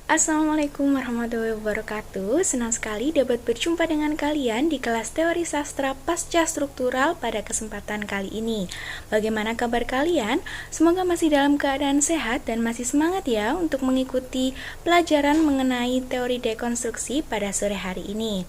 Assalamualaikum warahmatullahi wabarakatuh. Senang sekali dapat berjumpa dengan kalian di kelas teori sastra pasca struktural pada kesempatan kali ini. Bagaimana kabar kalian? Semoga masih dalam keadaan sehat dan masih semangat ya untuk mengikuti pelajaran mengenai teori dekonstruksi pada sore hari ini.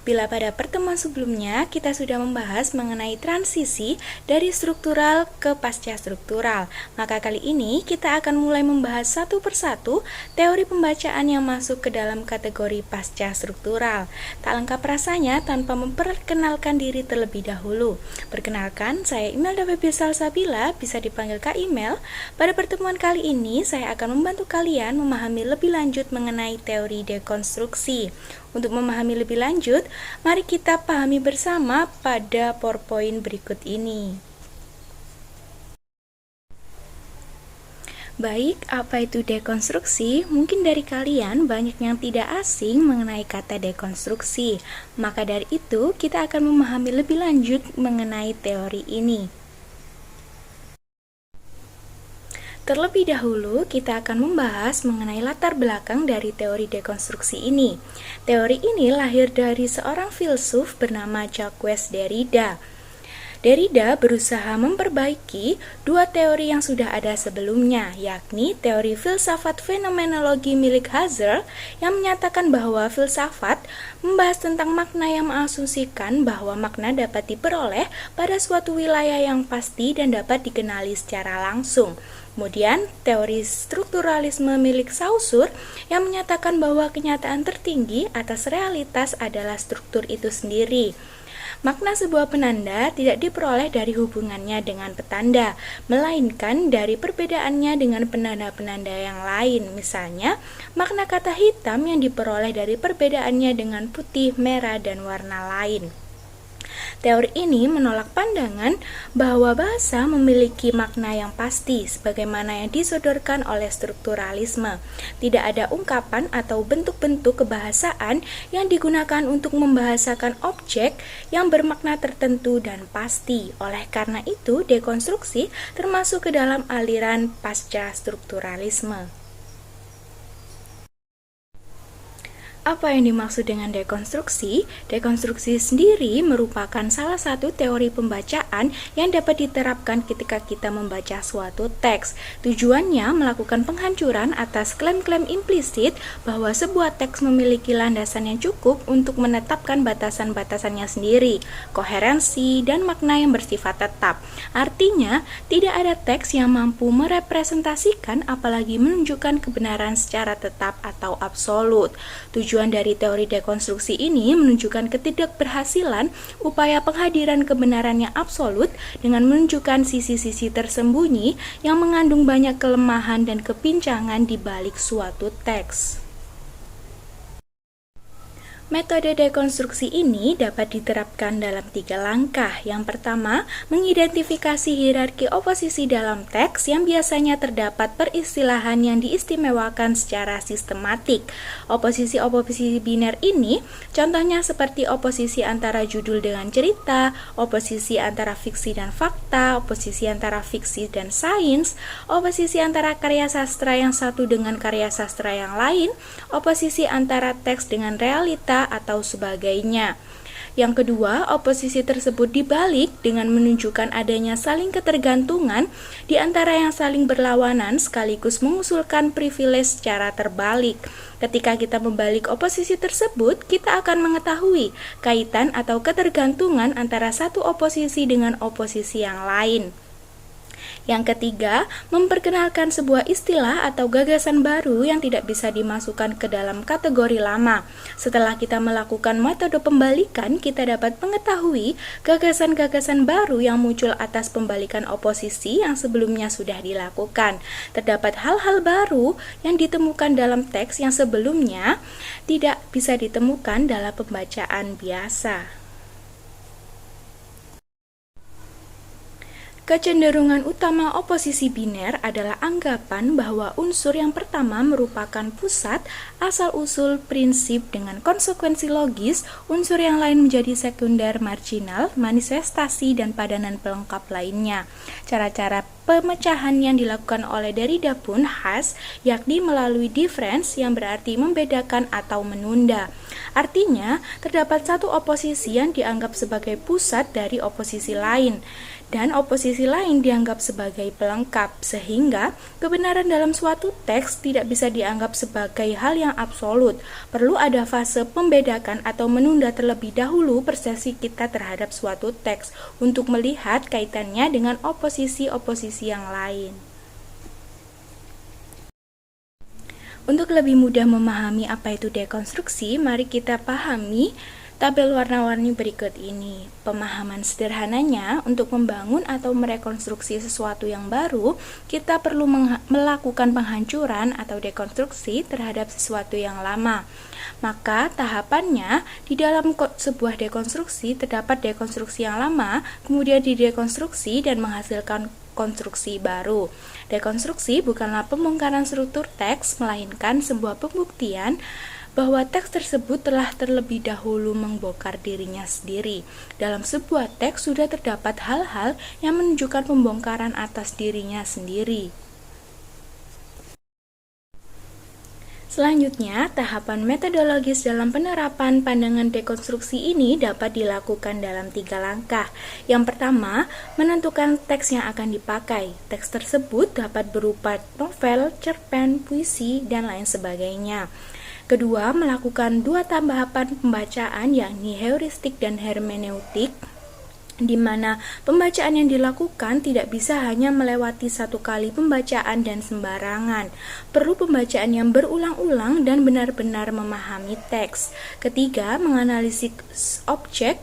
Bila pada pertemuan sebelumnya kita sudah membahas mengenai transisi dari struktural ke pasca struktural, maka kali ini kita akan mulai membahas satu persatu teori pembacaan yang masuk ke dalam kategori pasca struktural. Tak lengkap rasanya tanpa memperkenalkan diri terlebih dahulu. Perkenalkan, saya Imelda Febi Salsabila, bisa dipanggil Kak Imel. Pada pertemuan kali ini, saya akan membantu kalian memahami lebih lanjut mengenai teori dekonstruksi. Untuk memahami lebih lanjut, mari kita pahami bersama pada PowerPoint berikut ini. Baik, apa itu dekonstruksi? Mungkin dari kalian banyak yang tidak asing mengenai kata dekonstruksi. Maka dari itu, kita akan memahami lebih lanjut mengenai teori ini. Terlebih dahulu, kita akan membahas mengenai latar belakang dari teori dekonstruksi ini. Teori ini lahir dari seorang filsuf bernama Jacques Derrida. Derrida berusaha memperbaiki dua teori yang sudah ada sebelumnya, yakni teori filsafat fenomenologi milik Husserl yang menyatakan bahwa filsafat membahas tentang makna yang mengasumsikan bahwa makna dapat diperoleh pada suatu wilayah yang pasti dan dapat dikenali secara langsung. Kemudian, teori strukturalisme milik Saussure yang menyatakan bahwa kenyataan tertinggi atas realitas adalah struktur itu sendiri. Makna sebuah penanda tidak diperoleh dari hubungannya dengan petanda, melainkan dari perbedaannya dengan penanda-penanda yang lain. Misalnya, makna kata hitam yang diperoleh dari perbedaannya dengan putih, merah, dan warna lain. Teori ini menolak pandangan bahwa bahasa memiliki makna yang pasti sebagaimana yang disodorkan oleh strukturalisme. Tidak ada ungkapan atau bentuk-bentuk kebahasaan yang digunakan untuk membahasakan objek yang bermakna tertentu dan pasti. Oleh karena itu, dekonstruksi termasuk ke dalam aliran pasca strukturalisme. Apa yang dimaksud dengan dekonstruksi? Dekonstruksi sendiri merupakan salah satu teori pembacaan yang dapat diterapkan ketika kita membaca suatu teks. Tujuannya melakukan penghancuran atas klaim-klaim implisit bahwa sebuah teks memiliki landasan yang cukup untuk menetapkan batasan-batasannya sendiri, koherensi, dan makna yang bersifat tetap. Artinya, tidak ada teks yang mampu merepresentasikan apalagi menunjukkan kebenaran secara tetap atau absolut. Tujuan dari teori dekonstruksi ini menunjukkan ketidakberhasilan upaya penghadiran kebenaran yang absolut dengan menunjukkan sisi-sisi tersembunyi yang mengandung banyak kelemahan dan kepincangan di balik suatu teks. Metode dekonstruksi ini dapat diterapkan dalam 3 langkah. Yang pertama, mengidentifikasi hierarki oposisi dalam teks yang biasanya terdapat peristilahan yang diistimewakan secara sistematik. Oposisi-oposisi biner ini contohnya seperti oposisi antara judul dengan cerita, oposisi antara fiksi dan fakta, oposisi antara fiksi dan sains, oposisi antara karya sastra yang satu dengan karya sastra yang lain, oposisi antara teks dengan realita, atau sebagainya. Yang kedua, oposisi tersebut dibalik dengan menunjukkan adanya saling ketergantungan di antara yang saling berlawanan sekaligus mengusulkan privilege secara terbalik. Ketika kita membalik oposisi tersebut, kita akan mengetahui kaitan atau ketergantungan antara satu oposisi dengan oposisi yang lain. Yang ketiga, memperkenalkan sebuah istilah atau gagasan baru yang tidak bisa dimasukkan ke dalam kategori lama. Setelah kita melakukan metode pembalikan, kita dapat mengetahui gagasan-gagasan baru yang muncul atas pembalikan oposisi yang sebelumnya sudah dilakukan. Terdapat hal-hal baru yang ditemukan dalam teks yang sebelumnya tidak bisa ditemukan dalam pembacaan biasa. Kecenderungan utama oposisi biner adalah anggapan bahwa unsur yang pertama merupakan pusat, asal-usul, prinsip dengan konsekuensi logis, unsur yang lain menjadi sekunder, marginal, manifestasi, dan padanan pelengkap lainnya. Cara-cara pemecahan yang dilakukan oleh Derrida pun khas, yakni melalui difference yang berarti membedakan atau menunda. Artinya, terdapat satu oposisi yang dianggap sebagai pusat dari oposisi lain, dan oposisi lain dianggap sebagai pelengkap, sehingga kebenaran dalam suatu teks tidak bisa dianggap sebagai hal yang absolut. Perlu ada fase pembedakan atau menunda terlebih dahulu persepsi kita terhadap suatu teks untuk melihat kaitannya dengan oposisi-oposisi yang lain. Untuk lebih mudah memahami apa itu dekonstruksi, mari kita pahami tabel warna-warni berikut ini. Pemahaman sederhananya, untuk membangun atau merekonstruksi sesuatu yang baru, kita perlu melakukan penghancuran atau dekonstruksi terhadap sesuatu yang lama. Maka tahapannya, di dalam sebuah dekonstruksi terdapat dekonstruksi yang lama, kemudian didekonstruksi dan menghasilkan konstruksi baru. Dekonstruksi bukanlah pembongkaran struktur teks, melainkan sebuah pembuktian bahwa teks tersebut telah terlebih dahulu membongkar dirinya sendiri. Dalam sebuah teks sudah terdapat hal-hal yang menunjukkan pembongkaran atas dirinya sendiri. Selanjutnya, tahapan metodologis dalam penerapan pandangan dekonstruksi ini dapat dilakukan dalam 3 langkah. Yang pertama, menentukan teks yang akan dipakai. Teks tersebut dapat berupa novel, cerpen, puisi, dan lain sebagainya. Kedua, melakukan 2 tahapan pembacaan, yakni heuristik dan hermeneutik, di mana pembacaan yang dilakukan tidak bisa hanya melewati 1 kali pembacaan dan sembarangan. Perlu pembacaan yang berulang-ulang dan benar-benar memahami teks. Ketiga, menganalisis objek.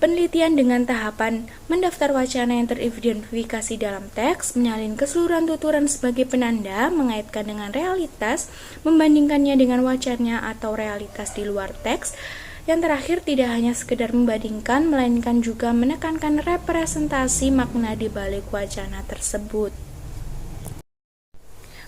Penelitian dengan tahapan mendaftar wacana yang teridentifikasi dalam teks, menyalin keseluruhan tuturan sebagai penanda, mengaitkan dengan realitas, membandingkannya dengan wacana atau realitas di luar teks. Yang terakhir, tidak hanya sekedar membandingkan, melainkan juga menekankan representasi makna di balik wacana tersebut.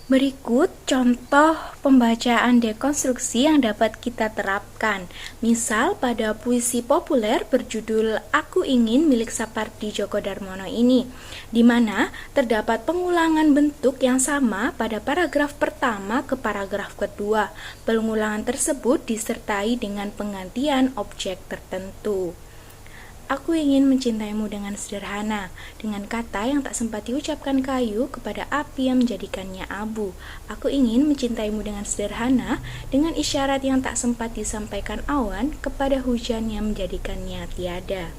Berikut contoh pembacaan dekonstruksi yang dapat kita terapkan. Misal pada puisi populer berjudul Aku Ingin milik Sapardi Djoko Darmono ini, di mana terdapat pengulangan bentuk yang sama pada paragraf pertama ke paragraf kedua. Pengulangan tersebut disertai dengan penggantian objek tertentu. Aku ingin mencintaimu dengan sederhana, dengan kata yang tak sempat diucapkan kayu kepada api yang menjadikannya abu. Aku ingin mencintaimu dengan sederhana, dengan isyarat yang tak sempat disampaikan awan kepada hujan yang menjadikannya tiada.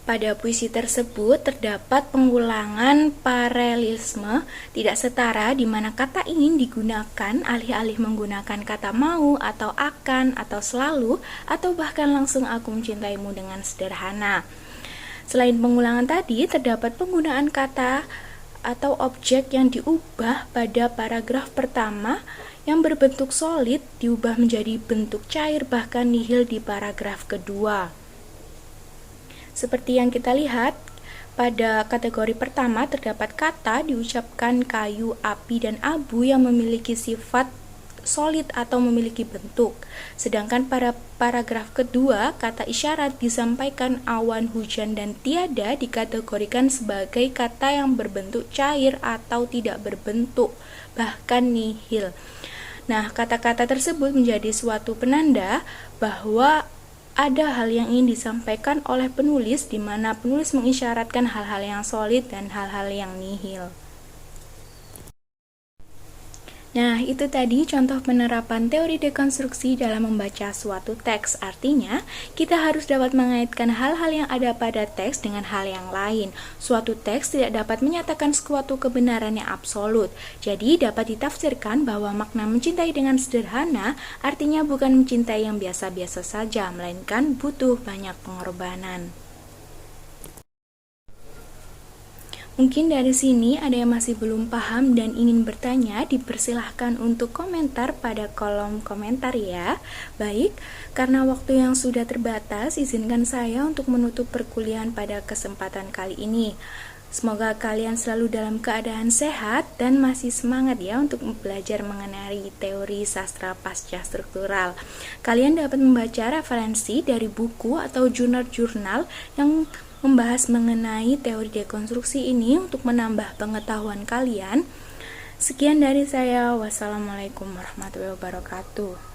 Pada puisi tersebut terdapat pengulangan paralelisme tidak setara di mana kata ingin digunakan alih-alih menggunakan kata mau atau akan atau selalu atau bahkan langsung aku mencintaimu dengan sederhana. Selain pengulangan tadi, terdapat penggunaan kata atau objek yang diubah pada paragraf pertama yang berbentuk solid diubah menjadi bentuk cair bahkan nihil di paragraf kedua. Seperti yang kita lihat, pada kategori pertama terdapat kata diucapkan kayu, api, dan abu yang memiliki sifat solid atau memiliki bentuk. Sedangkan pada paragraf kedua, kata isyarat disampaikan awan, hujan, dan tiada dikategorikan sebagai kata yang berbentuk cair atau tidak berbentuk, bahkan nihil. Nah, kata-kata tersebut menjadi suatu penanda bahwa ada hal yang ingin disampaikan oleh penulis, di mana penulis mengisyaratkan hal-hal yang solid dan hal-hal yang nihil. Nah, itu tadi contoh penerapan teori dekonstruksi dalam membaca suatu teks. Artinya, kita harus dapat mengaitkan hal-hal yang ada pada teks dengan hal yang lain. Suatu teks tidak dapat menyatakan suatu kebenaran yang absolut. Jadi, dapat ditafsirkan bahwa makna mencintai dengan sederhana artinya bukan mencintai yang biasa-biasa saja, melainkan butuh banyak pengorbanan. Mungkin dari sini ada yang masih belum paham dan ingin bertanya, dipersilahkan untuk komentar pada kolom komentar ya. Baik, karena waktu yang sudah terbatas, izinkan saya untuk menutup perkuliahan pada kesempatan kali ini. Semoga kalian selalu dalam keadaan sehat dan masih semangat ya untuk belajar mengenai teori sastra pasca struktural. Kalian dapat membaca referensi dari buku atau jurnal-jurnal yang membahas mengenai teori dekonstruksi ini untuk menambah pengetahuan kalian. Sekian dari saya. Wassalamualaikum warahmatullahi wabarakatuh.